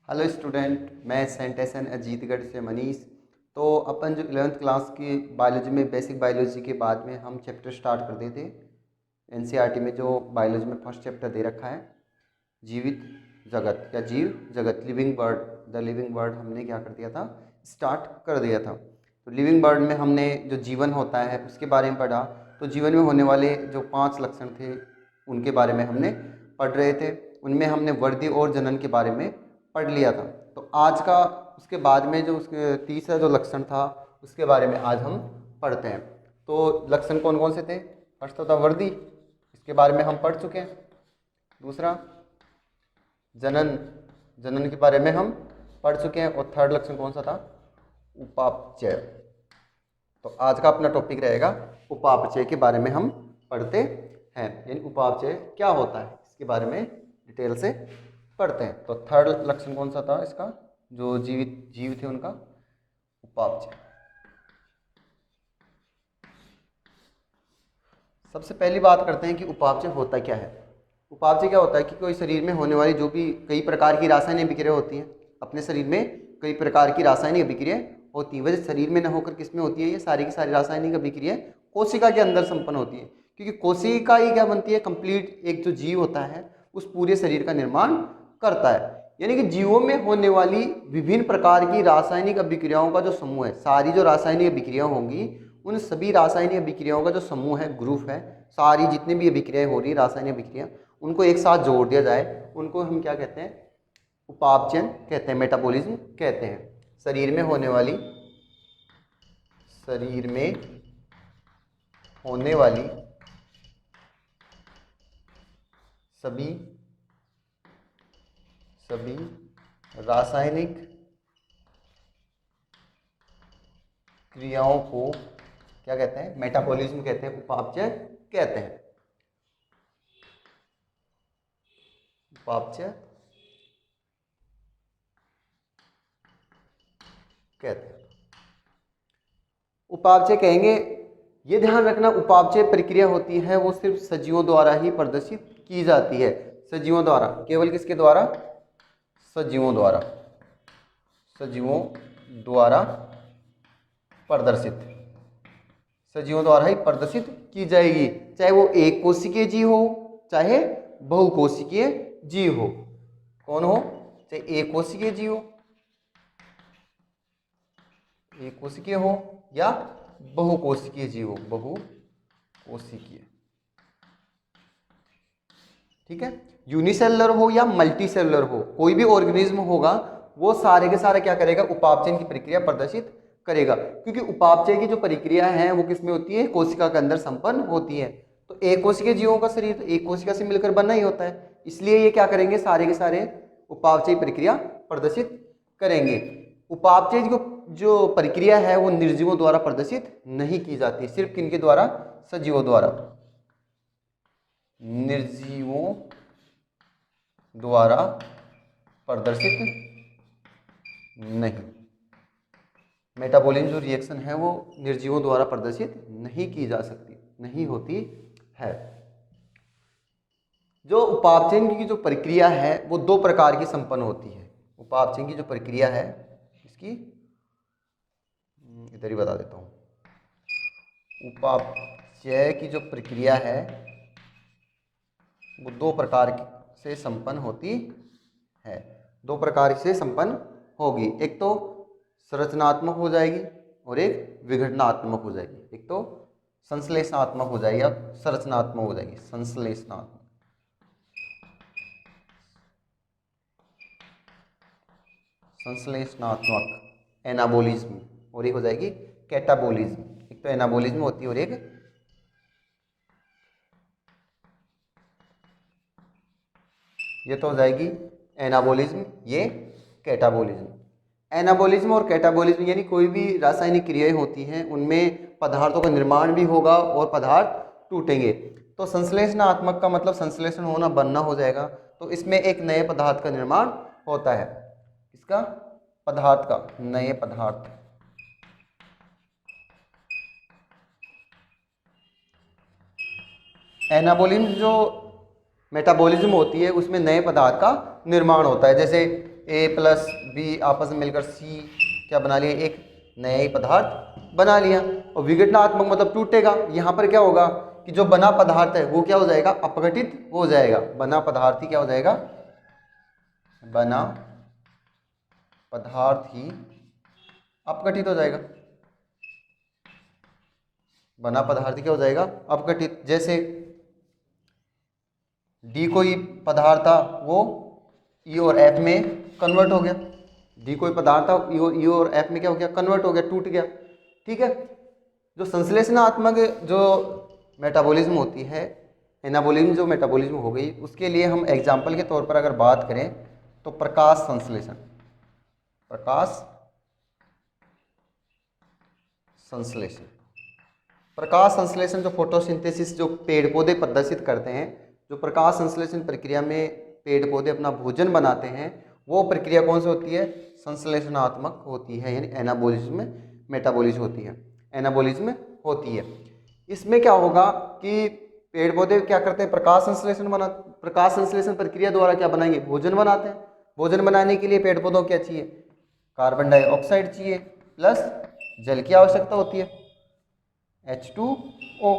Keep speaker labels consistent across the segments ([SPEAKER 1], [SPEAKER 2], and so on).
[SPEAKER 1] Hello student, मैं Saint S N Ajitgarh से मनीष। तो अपन जो 11th क्लास की बायोलॉजी में बेसिक बायोलॉजी के बाद में हम चैप्टर स्टार्ट कर देते। एनसीईआरटी में जो बायोलॉजी में फर्स्ट चैप्टर दे रखा है जीवित जगत या जीव जगत, living word, the living word, हमने क्या कर दिया था, स्टार्ट कर दिया था। तो लिविंग वर्ड में हमने जो जीवन होता है उसके बारे में पढ़ा। तो जीवन में होने वाले जो 5 लक्षण थे उनके बारे में हमने पढ़ रहे थे। उनमें हमने वृद्धि और जनन के बारे में पढ़ लिया था। तो आज का उसके बाद में जो उसके तीसरा जो लक्षण था उसके बारे में आज हम पढ़ते हैं। तो लक्षण कौन कौन से थे? फर्स्ट था वृद्धि, इसके बारे में हम पढ़ चुके हैं। दूसरा जनन, जनन के बारे में हम पढ़ चुके हैं। और थर्ड लक्षण कौन सा था? उपापचय। तो आज का अपना टॉपिक रहेगा उपापचय के बारे में हम पढ़ते हैं। यानी उपापचय क्या होता है इसके बारे में डिटेल से पढ़ते हैं। तो थर्ड लक्षण कौन सा था इसका, जो जीवित जीव थे उनका? उपापचय। सबसे पहली बात करते हैं कि उपापचय होता क्या है। उपापचय क्या होता है कि कोई शरीर में होने वाली जो भी कई प्रकार की रासायनिक अभिक्रिया होती हैं, अपने शरीर में कई प्रकार की रासायनिक अभिक्रिया होती है। वैसे शरीर में न होकर किस में होती है? ये सारी की सारी रासायनिक अभिक्रिया कोशिका के अंदर संपन्न होती है, क्योंकि कोशिका ही क्या बनती है, कंप्लीट एक जो जीव होता है उस पूरे शरीर का निर्माण करता है। यानी कि जीवों में होने वाली विभिन्न प्रकार की रासायनिक अभिक्रियाओं का जो समूह है, सारी जो रासायनिक अभिक्रिया होंगी उन सभी रासायनिक अभिक्रियाओं का जो समूह है, ग्रुप है, सारी जितनी भी अभिक्रियाएं हो रही है रासायनिक अभिक्रिया, उनको एक साथ जोड़ दिया जाए, उनको हम क्या कहते हैं? उपापचयन कहते हैं, मेटाबॉलिज्म कहते हैं। शरीर में होने वाली सभी रासायनिक क्रियाओं को क्या कहते हैं? मेटाबॉलिज्म कहते हैं, उपापचय कहते हैं। उपापचय कहते हैं। उपापचय कहेंगे, ये ध्यान रखना, उपापचय प्रक्रिया होती है वो सिर्फ सजीवों द्वारा ही प्रदर्शित की जाती है। सजीवों द्वारा, केवल किसके द्वारा? सजीवों द्वारा, सजीवों द्वारा प्रदर्शित, सजीवों द्वारा ही प्रदर्शित की जाएगी, चाहे वो एक कोशिकीय जीव हो चाहे बहुकोशिकीय जीव हो। कौन हो? चाहे एक कोशिकीय जीव हो, एक कोशिकीय हो या बहुकोशिकीय जीव हो, बहुकोशिकीय। ठीक है, यूनिसेलुलर हो या मल्टीसेलुलर हो, कोई भी ऑर्गेनिज्म होगा वो सारे के सारे क्या करेगा? उपापचयन की प्रक्रिया प्रदर्शित करेगा, क्योंकि उपापचय की जो प्रक्रिया है वो किसमें होती है? कोशिका के अंदर संपन्न होती है। तो एक कोशिकीय जीवों का शरीर तो एक कोशिका से मिलकर बना ही होता है, इसलिए ये क्या करेंगे? सारे के सारे उपापचय प्रक्रिया प्रदर्शित करेंगे। उपापचय जो प्रक्रिया है वो निर्जीवों द्वारा प्रदर्शित नहीं की जाती, सिर्फ किनके द्वारा? सजीवों द्वारा, निर्जीवों द्वारा प्रदर्शित नहीं। मेटाबॉलिज्म जो रिएक्शन है वो निर्जीवों द्वारा प्रदर्शित नहीं की जा सकती, नहीं होती है। जो उपापचयन की जो प्रक्रिया है वो 2 प्रकार की संपन्न होती है। उपापचयन की जो प्रक्रिया है इसकी इधर ही बता देता हूँ। उपापचय की जो प्रक्रिया है वो 2 प्रकार से संपन्न होती है, 2 प्रकार से संपन्न होगी। एक तो संरचनात्मक हो जाएगी और एक विघटनात्मक हो जाएगी। एक तो संश्लेषणात्मक हो जाएगी या संरचनात्मक हो जाएगी। संश्लेषणात्मक, संश्लेषणात्मक एनाबोलिज्म, और एक हो जाएगी कैटाबोलिज्म। एक तो एनाबोलिज्म होती है और एक ये तो हो जाएगी एनाबोलिज्म, ये कैटाबोलिज्म। एनाबोलिज्म और कैटाबोलिज्म यानी कोई भी रासायनिक क्रियाएं होती हैं उनमें पदार्थों का निर्माण भी होगा और पदार्थ टूटेंगे। तो संश्लेषणात्मक का मतलब संश्लेषण होना, बनना हो जाएगा। तो इसमें एक नए पदार्थ का निर्माण होता है। इसका पदार्थ का, नए पदार्थ। एनाबोलिज्म जो मेटाबॉलिज्म होती है उसमें नए पदार्थ का निर्माण होता है। जैसे ए प्लस बी आपस में मिलकर सी क्या बना लिया, एक नया ही पदार्थ बना लिया। और विघटनात्मक मतलब टूटेगा। यहाँ पर क्या होगा कि जो बना पदार्थ है वो क्या हो जाएगा, अपघटित हो जाएगा। बना पदार्थ ही क्या हो जाएगा, बना पदार्थ ही अपघटित हो जाएगा। बना पदार्थ क्या हो जाएगा, अपघटित। जैसे डी कोई पदार्थ था वो ई और एफ में कन्वर्ट हो गया। डी कोई पदार्थ था ई और एफ में क्या हो गया, कन्वर्ट हो गया, टूट गया। ठीक है। जो संश्लेषणात्मक जो मेटाबॉलिज्म होती है, एनाबॉलिज्म जो मेटाबॉलिज्म हो गई, उसके लिए हम एग्जाम्पल के तौर पर अगर बात करें तो प्रकाश संश्लेषण, प्रकाश संश्लेषण, प्रकाश संश्लेषण जो फोटोसिंथेसिस जो पेड़ पौधे प्रदर्शित करते हैं, जो प्रकाश संश्लेषण प्रक्रिया में पेड़ पौधे अपना भोजन बनाते हैं, वो प्रक्रिया कौन सी होती है, संश्लेषणात्मक होती है, यानी एनाबॉलिज्म मेटाबॉलिज्म होती है, एनाबॉलिज्म होती है। इसमें क्या होगा कि पेड़ पौधे क्या करते हैं, प्रकाश संश्लेषण प्रक्रिया द्वारा क्या बनाएंगे, भोजन बनाते हैं। भोजन बनाने के लिए पेड़ पौधों को क्या चाहिए, कार्बन डाइऑक्साइड चाहिए प्लस जल की आवश्यकता होती है H2O,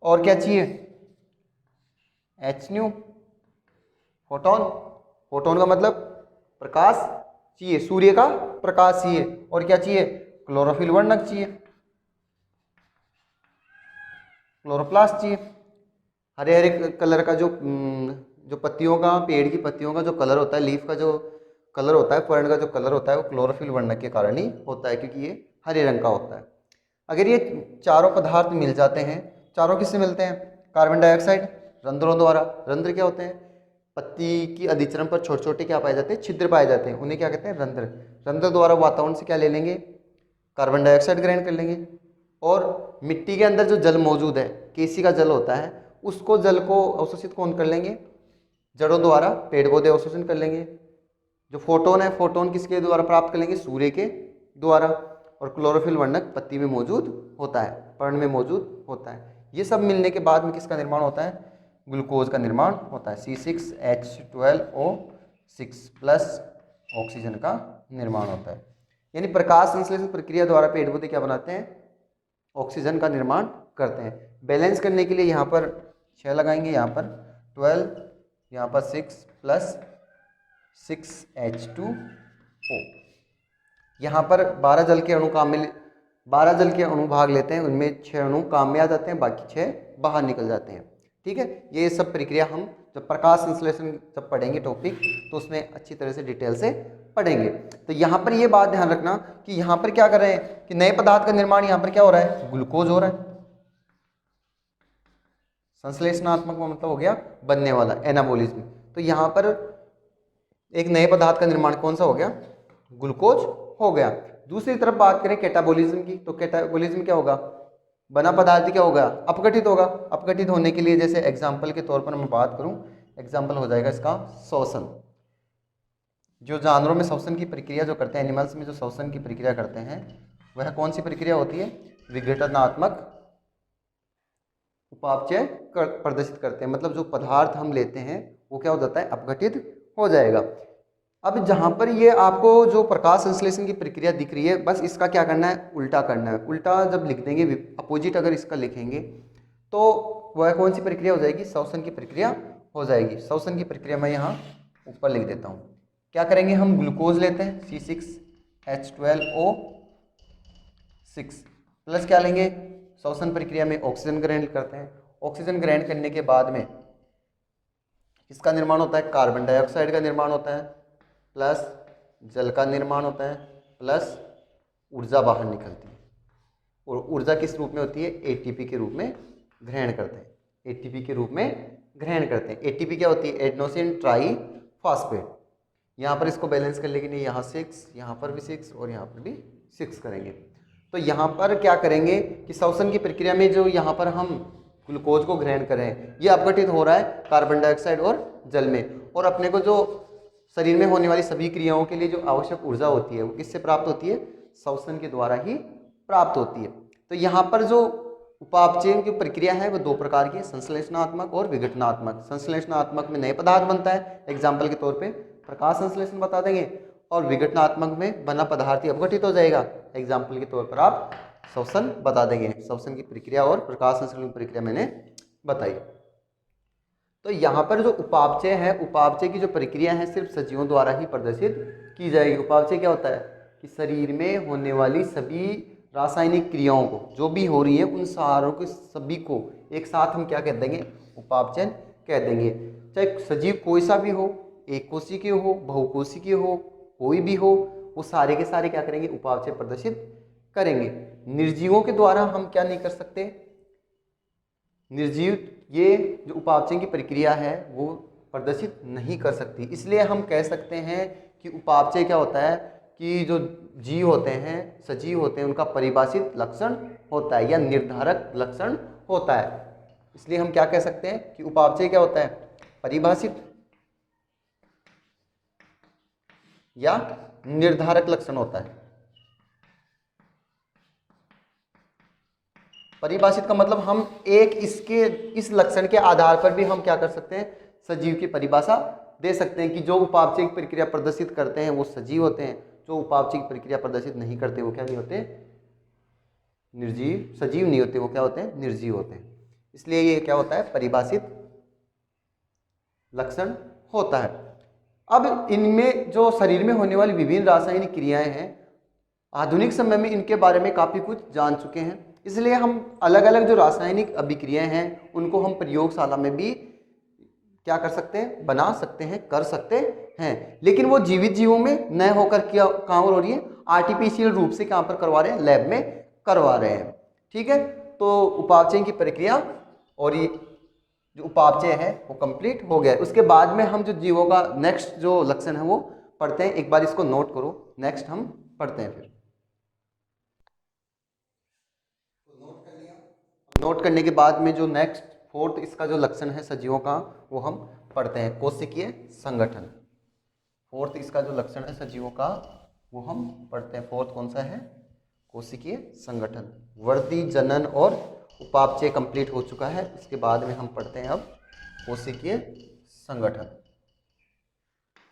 [SPEAKER 1] और क्या चाहिए H न्यू, फोटोन। फोटोन का मतलब प्रकाश चाहिए, सूर्य का प्रकाश चाहिए, और क्या चाहिए, क्लोरोफिल वर्णक चाहिए, क्लोरोप्लास्ट चाहिए। हरे हरे कलर का जो पत्तियों का, पेड़ की पत्तियों का जो कलर होता है, लीफ का जो कलर होता है, फर्न का जो कलर होता है, वो क्लोरोफिल वर्णक के कारण ही होता है, क्योंकि ये हरे रंग का होता है। अगर ये चारों पदार्थ मिल जाते हैं, चारों किससे मिलते हैं, कार्बन डाइऑक्साइड, रंध्रों द्वारा। रंध्र क्या होते हैं, पत्ती की अधिचरण पर छोटे छोटे क्या पाए जाते हैं, छिद्र पाए जाते हैं, उन्हें क्या कहते हैं, रंध्र। रंध्र द्वारा वातावरण से क्या ले लेंगे, कार्बन डाइऑक्साइड ग्रहण कर लेंगे, और मिट्टी के अंदर जो जल मौजूद है, केसी का जल होता है, उसको जल को अवशोषित कौन कर लेंगे, जड़ों द्वारा, पेड़ पौधे अवशोषण कर लेंगे। जो फोटोन है, फोटोन किसके द्वारा प्राप्त कर लेंगे, सूर्य के द्वारा। और क्लोरोफिल वर्णक पत्ती में मौजूद होता है, पर्ण में मौजूद होता है। ये सब मिलने के बाद में किसका निर्माण होता है, ग्लूकोज का निर्माण होता है, C6H12O6 प्लस ऑक्सीजन का निर्माण होता है। यानी प्रकाश संश्लेषण प्रक्रिया द्वारा पेड़ पौधे क्या बनाते हैं, ऑक्सीजन का निर्माण करते हैं। बैलेंस करने के लिए यहाँ पर 6 लगाएंगे, यहाँ पर 12, यहाँ पर 6 प्लस 6H2O। यहाँ पर 12 जल के अणु काम में 12 जल के अणु भाग लेते हैं, उनमें 6 अणु काम में आ जाते हैं, बाकी 6 बाहर निकल जाते हैं। ठीक है। ये सब प्रक्रिया हम जब प्रकाश संश्लेषण जब पढ़ेंगे टॉपिक, तो उसमें अच्छी तरह से डिटेल से पढ़ेंगे। तो यहाँ पर ये बात ध्यान रखना कि यहाँ पर क्या कर रहे हैं कि नए पदार्थ का निर्माण यहाँ पर क्या हो रहा है, ग्लूकोज हो रहा है। संश्लेषणात्मक मतलब हो गया बनने वाला, एनाबॉलिज्म। तो यहाँ पर एक नए पदार्थ का निर्माण कौन सा हो गया, ग्लूकोज हो गया। दूसरी तरफ बात करें कैटाबॉलिज्म की, तो कैटाबॉलिज्म क्या होगा, बना पदार्थ क्या होगा, अपघटित होगा। अपघटित होने के लिए जैसे एग्जाम्पल के तौर पर मैं बात करूं, एग्जाम्पल हो जाएगा इसका श्वसन। जो जानवरों में श्वसन की प्रक्रिया जो करते हैं, एनिमल्स में जो श्वसन की प्रक्रिया करते हैं, वह कौन सी प्रक्रिया होती है, विघटनात्मक उपापचय प्रदर्शित करते हैं। मतलब जो पदार्थ हम लेते हैं वो क्या हो जाता है, अपघटित हो जाएगा। अब जहाँ पर ये आपको जो प्रकाश संश्लेषण की प्रक्रिया दिख रही है, बस इसका क्या करना है, उल्टा करना है। उल्टा जब लिख देंगे, अपोजिट अगर इसका लिखेंगे, तो वह कौन सी प्रक्रिया हो जाएगी, श्वसन की प्रक्रिया हो जाएगी। श्वसन की प्रक्रिया मैं यहाँ ऊपर लिख देता हूँ। क्या करेंगे, हम ग्लूकोज लेते हैं C6H12O6 प्लस क्या लेंगे, श्वसन प्रक्रिया में ऑक्सीजन ग्रहण करते हैं। ऑक्सीजन ग्रहण करने के बाद में इसका निर्माण होता है, कार्बन डाइऑक्साइड का निर्माण होता है, प्लस जल का निर्माण होता है, प्लस ऊर्जा बाहर निकलती है। और ऊर्जा किस रूप में होती है, एटीपी के रूप में ग्रहण करते हैं, एटीपी के रूप में ग्रहण करते हैं। एटीपी क्या होती है, एडेनोसिन ट्राई फॉस्फेट। यहाँ पर इसको बैलेंस कर लेंगे, नहीं यहाँ 6, यहाँ पर भी 6 और यहाँ पर भी 6 करेंगे। तो यहाँ पर क्या करेंगे कि श्वसन की प्रक्रिया में जो यहाँ पर हम ग्लूकोज को ग्रहण करें, ये अपघटित हो रहा है कार्बन डाइऑक्साइड और जल में। और अपने को जो शरीर में होने वाली सभी क्रियाओं के लिए जो आवश्यक ऊर्जा होती है, वो किससे प्राप्त होती है, श्वसन के द्वारा ही प्राप्त होती है। तो यहाँ पर जो उपापचय की प्रक्रिया है वो 2 प्रकार की है, संश्लेषणात्मक और विघटनात्मक। संश्लेषणात्मक में नए पदार्थ बनता है, एग्जाम्पल के तौर पे प्रकाश संश्लेषण बता देंगे, और विघटनात्मक में बना पदार्थ अपघटित हो जाएगा। एग्जाम्पल के तौर पर आप श्वसन बता देंगे, श्वसन की प्रक्रिया और प्रकाश संश्लेषण की प्रक्रिया मैंने बताई। तो यहाँ पर जो उपापचय है, उपापचय की जो प्रक्रिया है सिर्फ सजीवों द्वारा ही प्रदर्शित की जाएगी। उपापचय क्या होता है कि शरीर में होने वाली सभी रासायनिक क्रियाओं को जो भी हो रही है उन सारों के सभी को एक साथ हम क्या कह देंगे, उपापचयन कह देंगे। चाहे सजीव कोई सा भी हो, एक कोशिकीय हो, बहुकोशिकीय हो, कोई भी हो, वो सारे के सारे क्या करेंगे, उपापचय प्रदर्शित करेंगे। निर्जीवों के द्वारा हम क्या नहीं कर सकते, निर्जीव ये जो उपापचय की प्रक्रिया है वो प्रदर्शित नहीं कर सकती। इसलिए हम कह सकते हैं कि उपापचय क्या होता है कि जो जीव होते हैं, सजीव होते हैं, उनका परिभाषित लक्षण होता है या निर्धारक लक्षण होता है। इसलिए हम क्या कह सकते हैं कि उपापचय क्या होता है, परिभाषित या निर्धारक लक्षण होता है। परिभाषित का मतलब हम एक इस लक्षण के आधार पर भी हम क्या कर सकते हैं, सजीव की परिभाषा दे सकते हैं कि जो उपापचय की प्रक्रिया प्रदर्शित करते हैं वो सजीव होते हैं, जो उपापचय की प्रक्रिया प्रदर्शित नहीं करते वो क्या नहीं होते, निर्जीव, सजीव नहीं होते, वो क्या होते हैं, निर्जीव होते हैं। इसलिए ये क्या होता है, परिभाषित लक्षण होता है। अब इनमें जो शरीर में होने वाली विभिन्न रासायनिक क्रियाएं हैं, आधुनिक समय में इनके बारे में काफ़ी कुछ जान चुके हैं। इसलिए हम अलग अलग जो रासायनिक अभिक्रियाएं हैं उनको हम प्रयोगशाला में भी क्या कर सकते हैं, बना सकते हैं, कर सकते हैं। लेकिन वो जीवित जीवों में न होकर क्या कहाँ पर हो रही है, आर्टिफिशियल रूप से कहाँ पर करवा रहे हैं, लैब में करवा रहे हैं। ठीक है, तो उपापचय की प्रक्रिया और ये जो उपापचय है वो कंप्लीट हो गया। उसके बाद में हम जो जीवों का नेक्स्ट जो लक्षण है वो पढ़ते हैं। एक बार इसको नोट करो, नेक्स्ट हम पढ़ते हैं। फिर नोट करने के बाद में जो नेक्स्ट फोर्थ इसका जो लक्षण है सजीवों का वो हम पढ़ते हैं, कोशिकीय संगठन। फोर्थ इसका जो लक्षण है सजीवों का वो हम पढ़ते हैं। फोर्थ कौन सा है, कोशिकीय संगठन। वृद्धि, जनन और उपापचय कंप्लीट हो चुका है। इसके बाद में हम पढ़ते हैं अब कोशिकीय संगठन।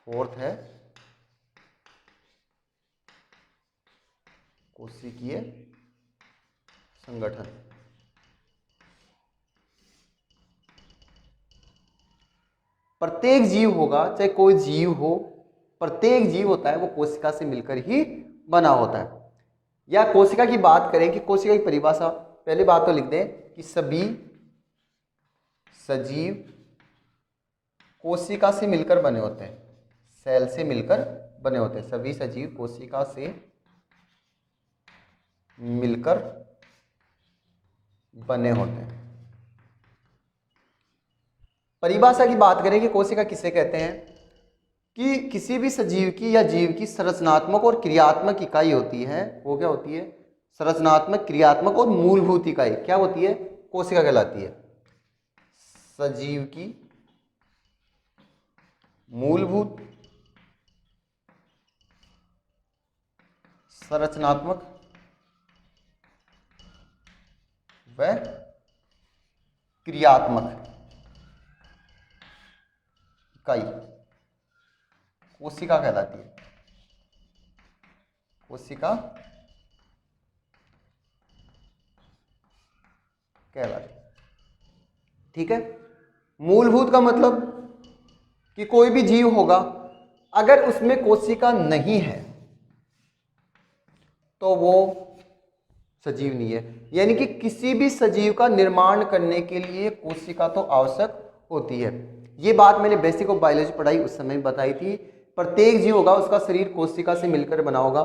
[SPEAKER 1] फोर्थ है कोशिकीय संगठन। प्रत्येक जीव होगा, चाहे कोई जीव हो, प्रत्येक जीव होता है वो कोशिका से मिलकर ही बना होता है। या कोशिका की बात करें कि कोशिका की परिभाषा, पहली बात तो लिख दें कि सभी सजीव कोशिका से मिलकर बने होते हैं, सेल से मिलकर बने होते हैं। सभी सजीव कोशिका से मिलकर बने होते हैं। परिभाषा की बात करें कि कोशिका किसे कहते हैं, कि किसी भी सजीव की या जीव की संरचनात्मक और क्रियात्मक इकाई होती है। वो क्या होती है, संरचनात्मक, क्रियात्मक और मूलभूत इकाई क्या होती है, कोशिका कहलाती है। सजीव की मूलभूत, संरचनात्मक व क्रियात्मक इकाई कोशिका कहलाती है। कोशिका कहलाती है। ठीक है, मूलभूत का मतलब कि कोई भी जीव होगा, अगर उसमें कोशिका नहीं है तो वो सजीव नहीं है। यानी कि किसी भी सजीव का निर्माण करने के लिए कोशिका तो आवश्यक होती है। ये बात मैंने बेसिक ऑफ बायोलॉजी पढ़ाई उस समय बताई थी। प्रत्येक जीव होगा उसका शरीर कोशिका से मिलकर बना होगा।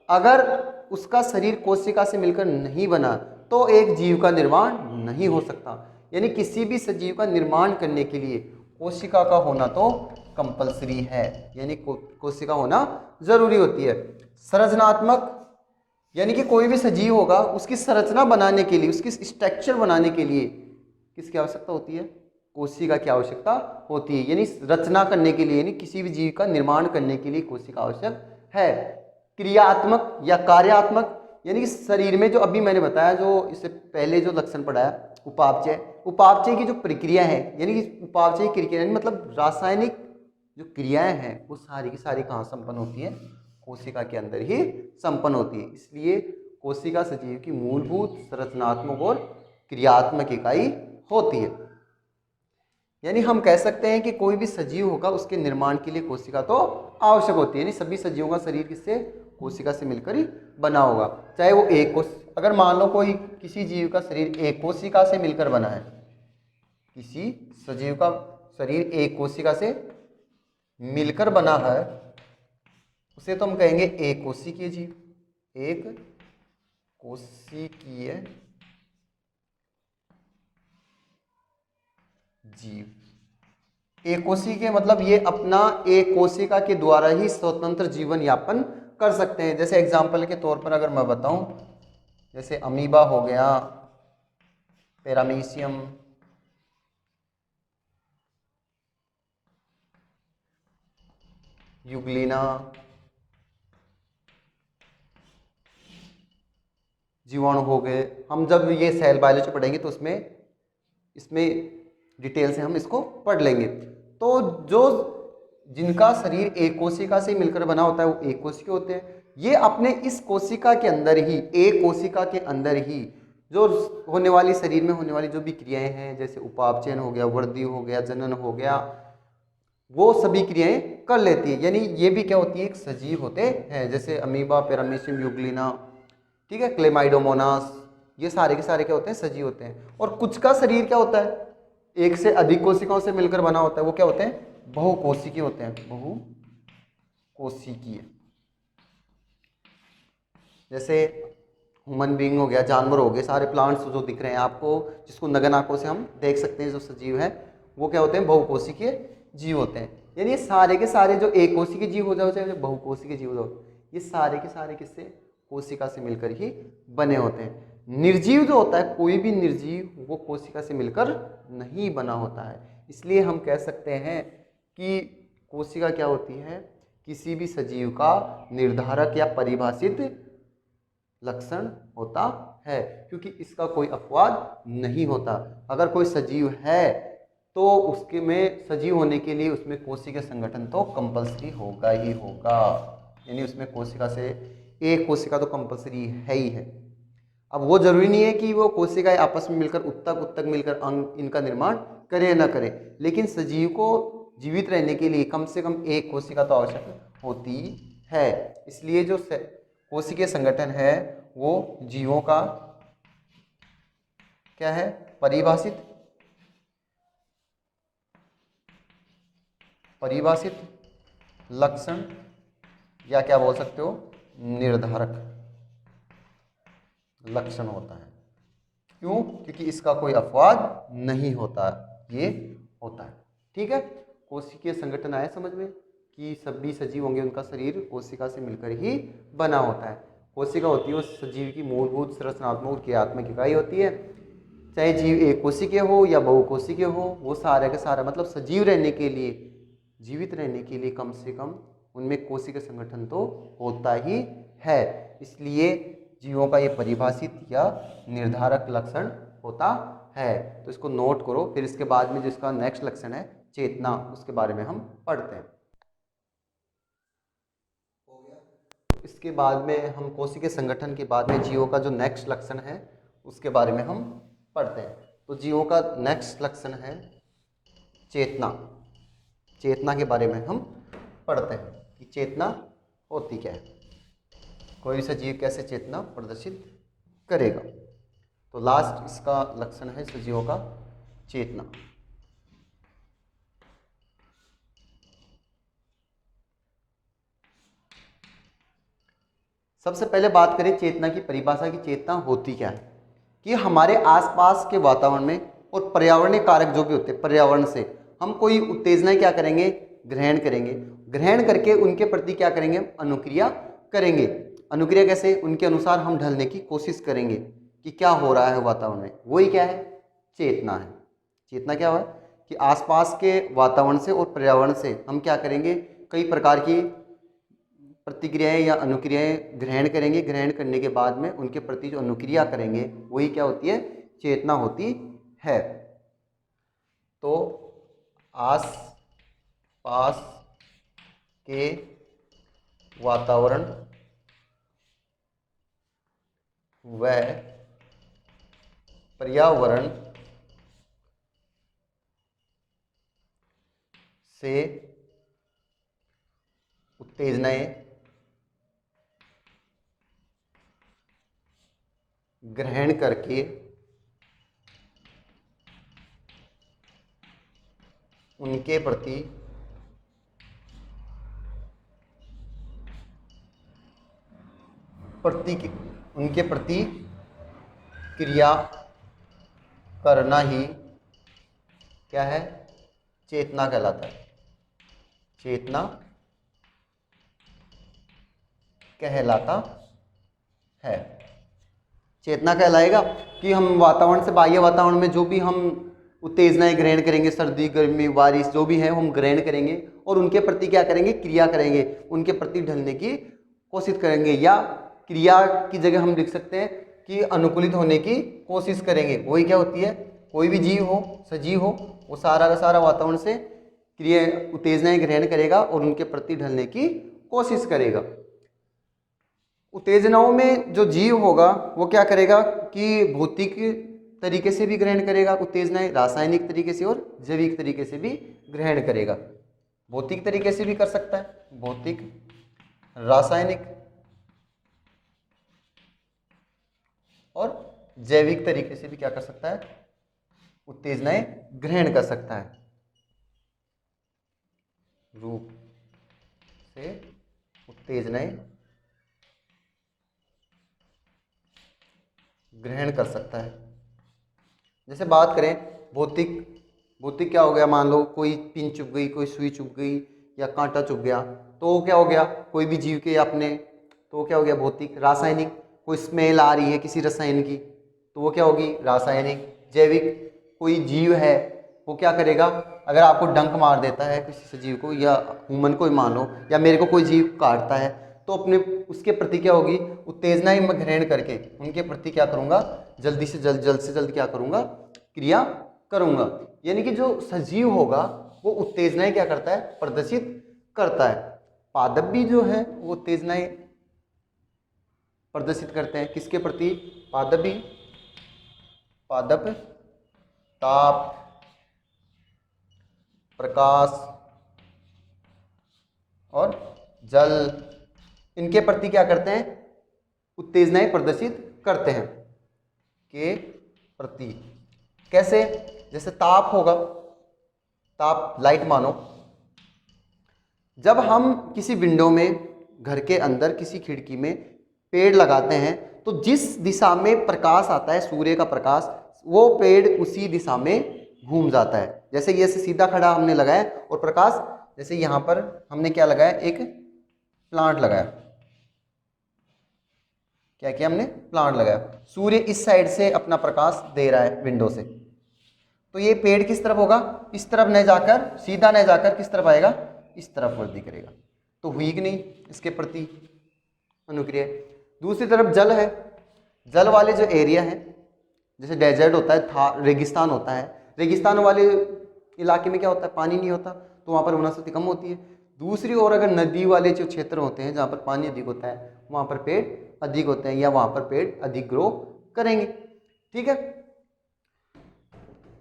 [SPEAKER 1] अगर उसका शरीर कोशिका से मिलकर नहीं बना तो एक जीव का निर्माण नहीं हो सकता। यानी किसी भी सजीव का निर्माण करने के लिए कोशिका का होना तो कंपलसरी है, यानी कोशिका होना जरूरी होती है। संरचनात्मक यानी कि कोई भी सजीव होगा उसकी संरचना बनाने के लिए, उसकी स्ट्रक्चर बनाने के लिए किसकी आवश्यकता होती है, कोशिका की आवश्यकता होती है। यानी रचना करने के लिए, यानी किसी भी जीव का निर्माण करने के लिए कोशिका आवश्यक है। क्रियात्मक या कार्यात्मक यानी कि शरीर में जो अभी मैंने बताया, जो इससे पहले जो लक्षण पढ़ाया उपापचय, उपापचय की जो प्रक्रिया है, यानी कि उपापचय की प्रक्रिया मतलब रासायनिक जो क्रियाएं हैं वो सारी की सारी कहाँ संपन्न होती हैं, कोशिका के अंदर ही संपन्न होती है। इसलिए कोशिका सजीव की मूलभूत संरचनात्मक और क्रियात्मक इकाई होती है। यानी हम कह सकते हैं कि कोई भी सजीव होगा उसके निर्माण के लिए कोशिका तो आवश्यक होती है। यानी सभी सजीवों का शरीर किससे, कोशिका से मिलकर ही बना होगा। चाहे वो एक कोश, अगर मान लो कोई किसी जीव का शरीर एक कोशिका से मिलकर बना है, किसी सजीव का शरीर एक कोशिका से मिलकर बना है, उसे तो हम कहेंगे एक कोशिकीय जीव, एक कोशिकीय जीव। एक कोशिकीय मतलब ये अपना एक कोशिका के द्वारा ही स्वतंत्र जीवन यापन कर सकते हैं। जैसे एग्जाम्पल के तौर पर अगर मैं बताऊं, जैसे अमीबा हो गया, पैरामीशियम, यूग्लिना, जीवाणु हो गए। हम जब ये सेल बायोलॉजी पढ़ेंगे तो इसमें डिटेल से हम इसको पढ़ लेंगे। तो जो जिनका शरीर एक कोशिका से मिलकर बना होता है वो एक कोशिकीय होते हैं। ये अपने इस कोशिका के अंदर ही, एक कोशिका के अंदर ही जो होने वाली, शरीर में होने वाली जो भी क्रियाएं हैं, जैसे उपापचयन हो गया, वृद्धि हो गया, जनन हो गया, वो सभी क्रियाएं कर लेती है। यानी ये भी क्या होती है, एक सजीव होते हैं। जैसे अमीबा, पैरामीशियम, यूग्लिना, ठीक है, क्लेमाइडोमोनास, ये सारे के सारे क्या होते हैं, सजीव होते हैं। और कुछ का शरीर क्या होता है, एक से अधिक कोशिकाओं से मिलकर बना होता है, वो क्या होते हैं, बहुकोशिकीय होते हैं, बहुकोशिकीय। जैसे ह्यूमन बीइंग हो गया, जानवर हो गए, सारे प्लांट्स जो दिख रहे हैं आपको, जिसको नगन आंखों से हम देख सकते हैं, जो सजीव है वो क्या होते हैं, बहुकोशिकीय जीव होते हैं। यानी ये सारे के सारे जो एक कोशिकीय जीव हो जाओ चाहे बहुकोशिकीय जीव हो जाओ, ये सारे के सारे किससे, कोशिका से मिलकर ही बने होते हैं। निर्जीव जो होता है, कोई भी निर्जीव वो कोशिका से मिलकर नहीं बना होता है। इसलिए हम कह सकते हैं कि कोशिका क्या होती है, किसी भी सजीव का निर्धारक या परिभाषित लक्षण होता है, क्योंकि इसका कोई अपवाद नहीं होता। अगर कोई सजीव है तो उसके में सजीव होने के लिए उसमें कोशिका संगठन तो कंपलसरी होगा ही होगा। यानी उसमें कोशिका से एक कोशिका तो कंपलसरी है ही है। अब वो जरूरी नहीं है कि वो कोशिकाएं आपस में मिलकर उत्तक मिलकर अंग इनका निर्माण करे ना करे, लेकिन सजीव को जीवित रहने के लिए कम से कम एक कोशिका तो आवश्यक होती है। इसलिए जो कोशिकीय संगठन है वो जीवों का क्या है, परिभाषित लक्षण, या क्या बोल सकते हो, निर्धारक लक्षण होता है। क्यों, क्योंकि इसका कोई अपवाद नहीं होता, ये होता है। ठीक है, कोशिकीय संगठन आया समझ में कि सभी सजीव होंगे उनका शरीर कोशिका से मिलकर ही बना होता है। कोशिका होती है उस सजीव की मूलभूत संरचनात्मक और क्रियात्मक इकाई होती है। चाहे जीव एक कोशिकीय हो या बहुकोशिकीय हो, वो सारे का सारा मतलब सजीव रहने के लिए, जीवित रहने के लिए कम से कम उनमें कोशिका संगठन तो होता ही है। इसलिए जीवों का ये परिभाषित या निर्धारक लक्षण होता है। तो इसको नोट करो। फिर इसके बाद में जिसका नेक्स्ट लक्षण है चेतना, उसके बारे में हम पढ़ते हैं। इसके बाद में हम कोशिकीय संगठन के बाद में जीवों का जो नेक्स्ट लक्षण है उसके बारे में हम पढ़ते हैं। तो जीवों का नेक्स्ट लक्षण है चेतना। चेतना के बारे में हम पढ़ते हैं कि चेतना होती क्या है, कोई सजीव कैसे चेतना प्रदर्शित करेगा। तो लास्ट इसका लक्षण है सजीवों का चेतना। सबसे पहले बात करें चेतना की परिभाषा की, चेतना होती क्या है, कि हमारे आसपास के वातावरण में और पर्यावरणीय कारक जो भी होते हैं, पर्यावरण से हम कोई उत्तेजनाएं क्या करेंगे, ग्रहण करेंगे। ग्रहण करके उनके प्रति क्या करेंगे, अनुक्रिया करेंगे। अनुक्रिया कैसे, उनके अनुसार हम ढलने की कोशिश करेंगे कि क्या हो रहा है वातावरण में, वही क्या है, चेतना है। चेतना क्या है कि आसपास के वातावरण से और पर्यावरण से हम क्या करेंगे, कई प्रकार की प्रतिक्रियाएं या अनुक्रियाएं ग्रहण करेंगे। ग्रहण करने के बाद में उनके प्रति जो अनुक्रिया करेंगे वही क्या होती है, चेतना होती है। तो आस पास के वातावरण व पर्यावरण से उत्तेजनाएं ग्रहण करके उनके प्रति क्रिया करना ही क्या है, चेतना कहलाता है। चेतना कहलाता है। चेतना कहलाएगा कि हम वातावरण से, बाह्य वातावरण में जो भी हम उत्तेजनाएं ग्रहण करेंगे, सर्दी गर्मी बारिश जो भी है हम ग्रहण करेंगे और उनके प्रति क्या करेंगे, क्रिया करेंगे, उनके प्रति ढलने की कोशिश करेंगे। या क्रिया की जगह हम लिख सकते हैं कि अनुकूलित होने की कोशिश करेंगे। वही क्या होती है, कोई भी जीव हो, सजीव हो, वो सारा का सारा वातावरण से क्रिया उत्तेजनाएं ग्रहण करेगा और उनके प्रति ढलने की कोशिश करेगा। उत्तेजनाओं में जो जीव होगा वो क्या करेगा कि भौतिक तरीके से भी ग्रहण करेगा उत्तेजनाएं, रासायनिक तरीके से और जैविक तरीके से भी ग्रहण करेगा। भौतिक तरीके से भी कर सकता है, भौतिक, रासायनिक और जैविक तरीके से भी क्या कर सकता है, उत्तेजनाएं ग्रहण कर सकता है। रूप से उत्तेजनाएं ग्रहण कर सकता है। जैसे बात करें भौतिक, भौतिक क्या हो गया, मान लो कोई पिन चुभ गई, कोई सुई चुभ गई या कांटा चुभ गया, तो क्या हो गया, कोई भी जीव के अपने, तो क्या हो गया भौतिक। रासायनिक, कोई स्मेल आ रही है किसी रसायन की, तो वो क्या होगी, रासायनिक। जैविक, कोई जीव है वो क्या करेगा, अगर आपको डंक मार देता है किसी सजीव को, या ह्यूमन को ही मान लो, या मेरे को कोई जीव काटता है, तो अपने उसके प्रति क्या होगी, उत्तेजनाएं मैं ग्रहण करके उनके प्रति क्या करूंगा, जल्दी से जल्द क्या करूंगा, क्रिया करूंगा। यानी कि जो सजीव होगा वो उत्तेजनाएं क्या करता है, प्रदर्शित करता है। पादप भी जो है वो उत्तेजनाएं प्रदर्शित करते हैं, किसके प्रति, पादप भी। पादप ताप, प्रकाश और जल, इनके प्रति क्या करते हैं, उत्तेजनाएं प्रदर्शित करते हैं, के प्रति। कैसे, जैसे ताप होगा, ताप लाइट मानो, जब हम किसी विंडो में, घर के अंदर किसी खिड़की में पेड़ लगाते हैं, तो जिस दिशा में प्रकाश आता है, सूर्य का प्रकाश, वो पेड़ उसी दिशा में घूम जाता है। जैसे ये से सीधा खड़ा हमने लगाया और प्रकाश, जैसे यहाँ पर हमने क्या लगाया, एक प्लांट लगाया, क्या किया हमने, प्लांट लगाया, सूर्य इस साइड से अपना प्रकाश दे रहा है विंडो से, तो ये पेड़ किस तरफ होगा, इस तरफ नहीं जाकर, सीधा नहीं जाकर किस तरफ आएगा, इस तरफ वृद्धि करेगा। तो हुई कि नहीं इसके प्रति अनुक्रिया। दूसरी तरफ जल है, जल वाले जो एरिया है, जैसे डेजर्ट होता है, था रेगिस्तान होता है, रेगिस्तान वाले इलाके में क्या होता है, पानी नहीं होता, तो वहाँ पर वनस्पति कम होती है। दूसरी ओर अगर नदी वाले जो क्षेत्र होते हैं जहाँ पर पानी अधिक होता है, वहाँ पर पेड़ अधिक होते हैं, या वहाँ पर पेड़ अधिक ग्रो करेंगे। ठीक है,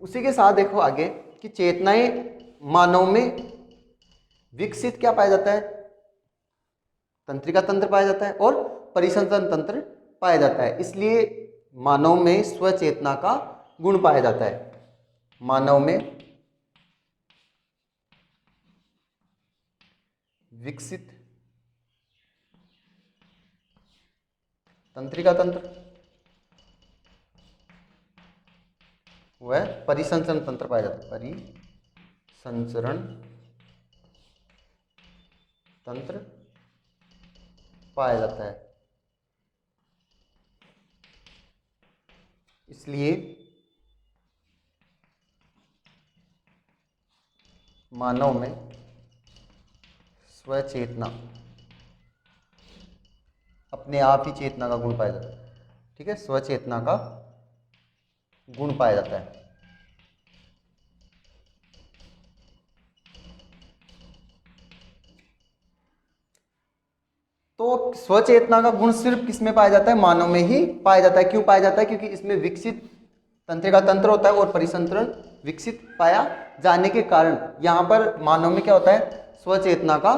[SPEAKER 1] उसी के साथ देखो आगे कि चेतनाएं मानव में विकसित क्या पाया जाता है, तंत्रिका तंत्र पाया जाता है और परिसंचरण तंत्र पाया जाता है। इसलिए मानव में स्वचेतना का गुण पाया जाता है। मानव में विकसित तंत्रिका तंत्र वह परिसंचरण तंत्र पाया जाता है, परिसंचरण तंत्र पाया जाता है। इसलिए मानव में स्वचेतना, अपने आप ही चेतना का गुण पाया जाता है। ठीक है, स्वचेतना का गुण पाया जाता है। तो स्वचेतना का गुण सिर्फ किस में पाया जाता है? मानव में ही पाया जाता है। क्यों पाया जाता है? क्योंकि इसमें विकसित तंत्रिका तंत्र होता है और परिसंचरण विकसित पाया जाने के कारण यहाँ पर मानव में क्या होता है? स्वचेतना का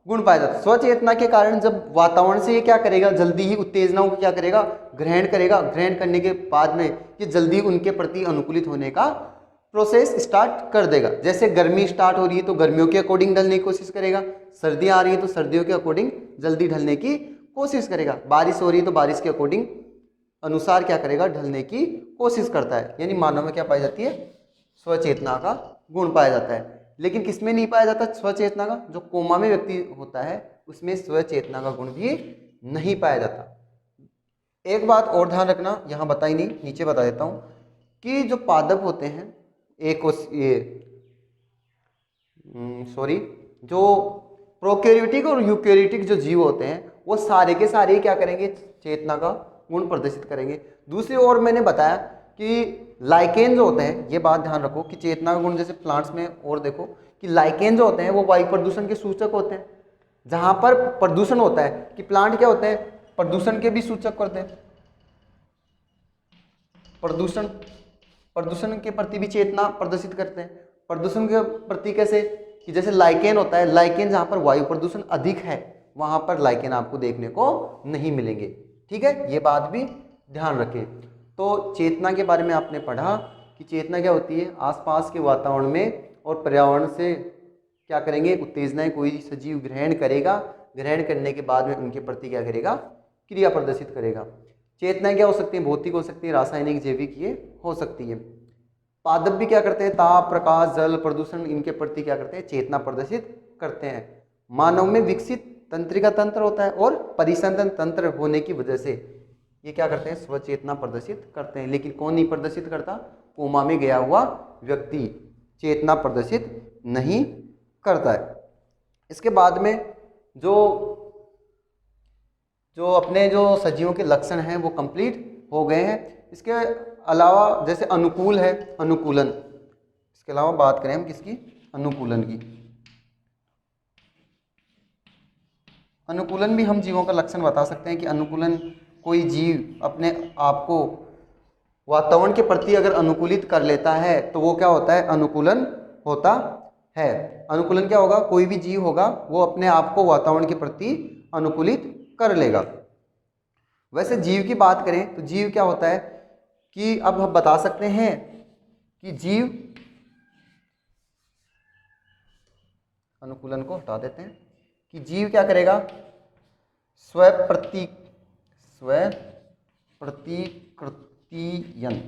[SPEAKER 1] गुण पाया जाता है। स्वचेतना के कारण जब वातावरण से ये क्या करेगा? जल्दी ही उत्तेजनाओं को क्या करेगा? ग्रहण करेगा। ग्रहण करने के बाद में ये जल्दी उनके प्रति अनुकूलित होने का प्रोसेस स्टार्ट कर देगा। जैसे गर्मी स्टार्ट हो रही है तो गर्मियों के अकॉर्डिंग ढलने की कोशिश करेगा, सर्दियाँ आ रही है तो सर्दियों के अकॉर्डिंग जल्दी ढलने की कोशिश करेगा, बारिश हो रही है तो बारिश के अकॉर्डिंग अनुसार क्या करेगा? ढलने की कोशिश करता है। यानी मानव में क्या पाई जाती है? स्वचेतना का गुण पाया जाता है। लेकिन किसमें नहीं पाया जाता स्वचेतना का? जो कोमा में व्यक्ति होता है उसमें स्वचेतना का गुण भी नहीं पाया जाता। एक बात और ध्यान रखना, यहाँ बताई नहीं, नीचे बता देता हूँ कि जो पादप होते हैं जो प्रोकैरियोटिक और यूकैरियोटिक जो जीव होते हैं वो सारे के सारे ही क्या करेंगे? चेतना का गुण प्रदर्शित करेंगे। दूसरी ओर मैंने बताया कि लाइकेन जो होते हैं, ये बात ध्यान रखो कि चेतना का गुण जैसे प्लांट्स में, और देखो कि लाइकेन जो होते हैं वो वायु प्रदूषण के सूचक होते हैं। जहाँ पर प्रदूषण होता है कि प्लांट क्या होते हैं? प्रदूषण के भी सूचक करते हैं। प्रदूषण के प्रति भी चेतना प्रदर्शित करते हैं। प्रदूषण के प्रति कैसे? कि जैसे लाइकेन होता है, लाइकेन जहाँ पर वायु प्रदूषण अधिक है वहाँ पर लाइकेन आपको देखने को नहीं मिलेंगे। ठीक है, ये बात भी ध्यान रखें। तो चेतना के बारे में आपने पढ़ा कि चेतना क्या होती है? आसपास के वातावरण में और पर्यावरण से क्या करेंगे? उत्तेजनाएं कोई सजीव ग्रहण करेगा, ग्रहण करने के बाद में उनके प्रति क्या करेगा? क्रिया प्रदर्शित करेगा। चेतनाएं क्या हो सकती हैं? भौतिक हो सकती है, रासायनिक, जैविक, ये हो सकती है। पादप भी क्या करते हैं? ताप, प्रकाश, जल, प्रदूषण, इनके प्रति क्या करते हैं? चेतना प्रदर्शित करते हैं। मानव में विकसित तंत्रिका तंत्र होता है और परिसंचरण तंत्र होने की वजह से ये क्या करते हैं? स्वचेतना प्रदर्शित करते हैं। लेकिन कौन नहीं प्रदर्शित करता? कोमा में गया हुआ व्यक्ति चेतना प्रदर्शित नहीं करता है। इसके बाद में जो अपने जो सजीवों के लक्षण हैं वो कंप्लीट हो गए हैं। इसके अलावा जैसे अनुकूल है, अनुकूलन, इसके अलावा बात करें हम किसकी? अनुकूलन की। अनुकूलन भी हम जीवों का लक्षण बता सकते हैं कि अनुकूलन, कोई जीव अपने आप को वातावरण के प्रति अगर अनुकूलित कर लेता है तो वो क्या होता है? अनुकूलन होता है। अनुकूलन क्या होगा? कोई भी जीव होगा वो अपने आप को वातावरण के प्रति अनुकूलित कर लेगा। वैसे जीव की बात करें तो जीव क्या होता है कि अब हम बता सकते हैं कि जीव, अनुकूलन को हटा देते हैं, कि जीव क्या करेगा? स्वप्रतिकृतियन,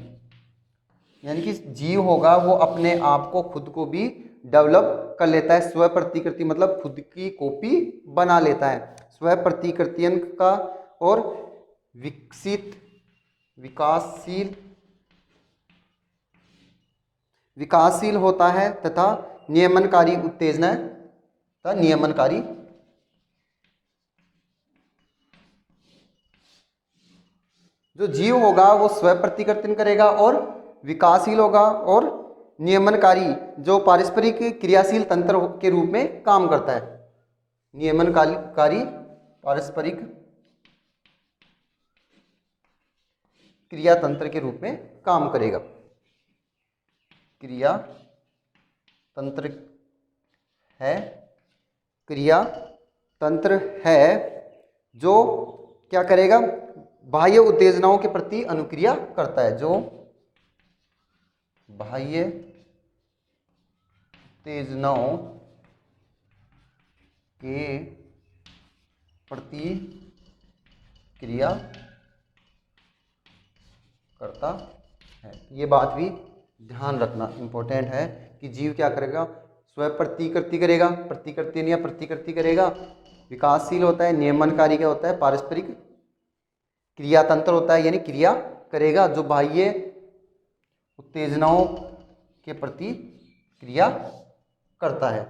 [SPEAKER 1] यानी कि जीव होगा वो अपने आप को, खुद को भी डेवलप कर लेता है। स्वप्रतिकृति मतलब खुद की कॉपी बना लेता है। स्वप्रतिकृतियन का और विकासशील होता है तथा नियमनकारी उत्तेजना तथा नियमनकारी जो जीव होगा वो स्वप्रतिकृति करेगा और विकासशील होगा और नियमनकारी जो पारस्परिक क्रियाशील तंत्र के रूप में काम करता है। नियमनकारी पारस्परिक क्रिया तंत्र के रूप में काम करेगा। क्रिया तंत्र है जो क्या करेगा? बाह्य उत्तेजनाओं के प्रति अनुक्रिया करता है। जो बाह्य उत्तेजनाओं के प्रति क्रिया करता है। ये बात भी ध्यान रखना इम्पोर्टेंट है कि जीव क्या करेगा? स्वप्रतिकृति करेगा, प्रतिकृति या प्रतिकृति करेगा, विकासशील होता है, नियमनकारी क्या होता है? पारस्परिक क्रिया तंत्र होता है, यानी क्रिया करेगा जो बाह्य उत्तेजनाओं के प्रति क्रिया करता है।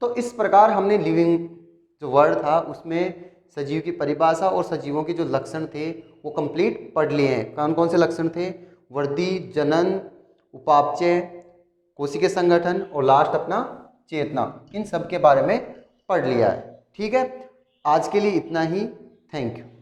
[SPEAKER 1] तो इस प्रकार हमने लिविंग जो वर्ड था उसमें सजीव की परिभाषा और सजीवों के जो लक्षण थे वो कंप्लीट पढ़ लिए हैं। कौन कौन से लक्षण थे? वृद्धि, जनन, उपापचय, कोशिकीय संगठन और लास्ट अपना चेतना, इन सब के बारे में पढ़ लिया है। ठीक है, आज के लिए इतना ही। Thank you.